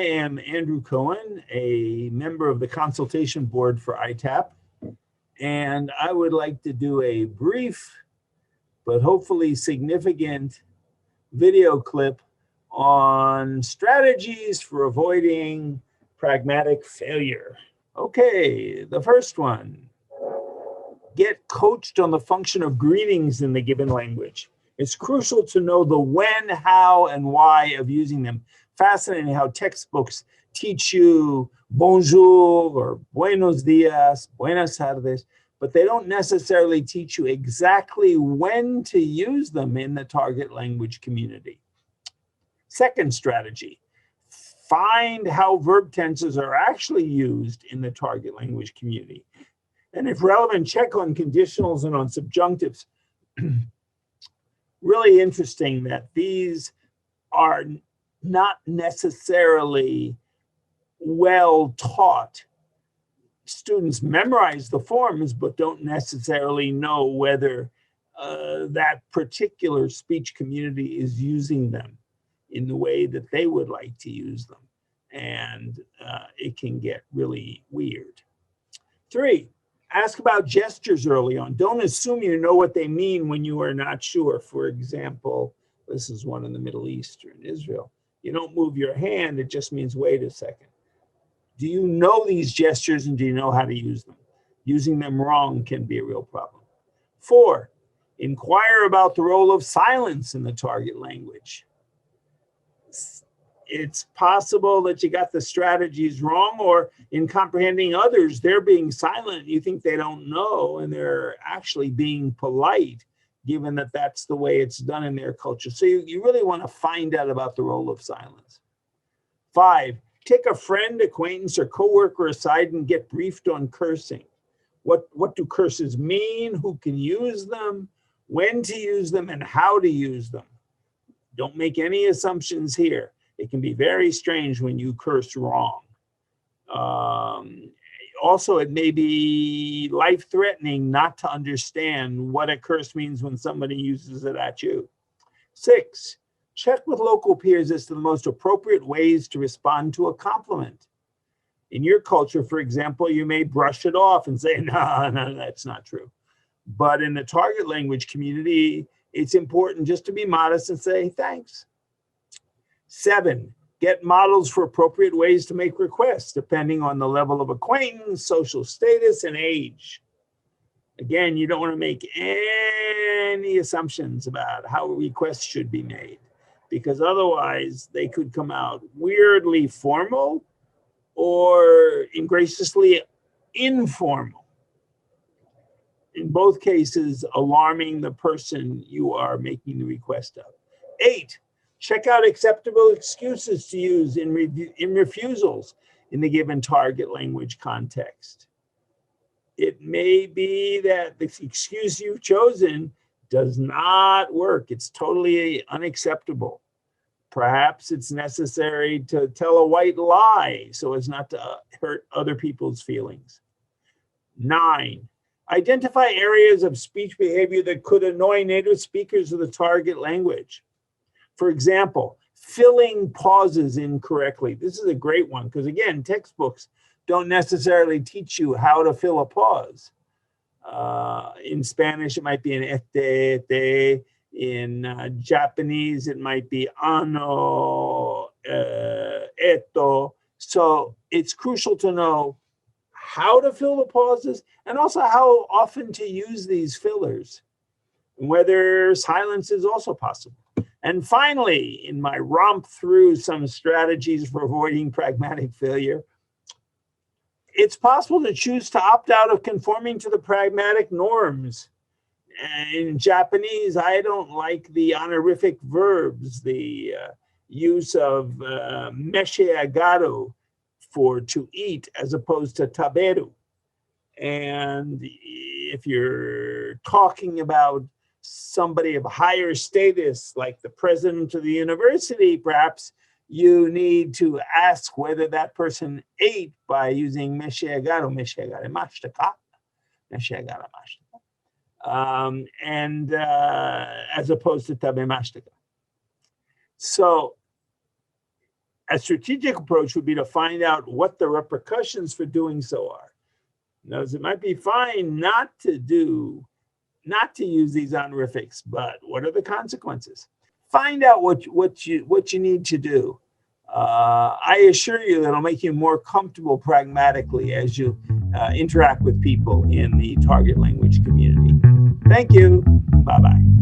am Andrew Cohen, a member of the consultation board for ITAP, and I would like to do a brief but hopefully significant video clip on strategies for avoiding pragmatic failure. Okay, the first one. Get coached on the function of greetings in the given language. It's crucial to know the when, how, and why of using them. Fascinating how textbooks teach you bonjour or buenos dias, buenas tardes, but they don't necessarily teach you exactly when to use them in the target language community. Second strategy, find how verb tenses are actually used in the target language community. And if relevant, check on conditionals and on subjunctives. Really interesting that these are not necessarily well taught. Students memorize the forms, but don't necessarily know whether that particular speech community is using them in the way that they would like to use them. And it can get really weird. 3, ask about gestures early on. Don't assume you know what they mean when you are not sure. For example, this is one in the Middle East or in Israel. You don't move your hand, it just means wait a second. Do you know these gestures and do you know how to use them? Using them wrong can be a real problem. 4, inquire about the role of silence in the target language. It's possible that you got the strategies wrong, or in comprehending others, they're being silent. You think they don't know, and they're actually being polite, given that that's the way it's done in their culture. So you really want to find out about the role of silence. 5, take a friend, acquaintance, or coworker aside and get briefed on cursing. What do curses mean? Who can use them? When to use them? And how to use them? Don't make any assumptions here. It can be very strange when you curse wrong. Also, it may be life-threatening not to understand what a curse means when somebody uses it at you. 6, check with local peers as to the most appropriate ways to respond to a compliment. In your culture, for example, you may brush it off and say, no, that's not true. But in the target language community, it's important just to be modest and say, thanks. 7, get models for appropriate ways to make requests, depending on the level of acquaintance, social status, and age. Again, you don't want to make any assumptions about how requests should be made, because otherwise they could come out weirdly formal or ingraciously informal. In both cases, alarming the person you are making the request of. 8, check out acceptable excuses to use in refusals in the given target language context. It may be that the excuse you've chosen does not work. It's totally unacceptable. Perhaps it's necessary to tell a white lie so as not to hurt other people's feelings. 9, identify areas of speech behavior that could annoy native speakers of the target language. For example, filling pauses incorrectly. This is a great one because, again, textbooks don't necessarily teach you how to fill a pause. In Spanish, it might be an este. In Japanese, it might be ano, eto. So it's crucial to know how to fill the pauses and also how often to use these fillers, and whether silence is also possible. And finally, in my romp through some strategies for avoiding pragmatic failure, it's possible to choose to opt out of conforming to the pragmatic norms. In Japanese, I don't like the honorific verbs, the use of mesheagaru for to eat as opposed to taberu. And if you're talking about somebody of higher status, like the president of the university, perhaps you need to ask whether that person ate by using mesheagaru, mesheagarimashita, mesheagarimashita, and as opposed to tabemashita. So A strategic approach would be to find out what the repercussions for doing so are. Notice it might be fine not to use these honorifics, but what are the consequences? Find out what you need to do. I assure you that it'll make you more comfortable pragmatically as you interact with people in the target language community. Thank you. Bye-bye.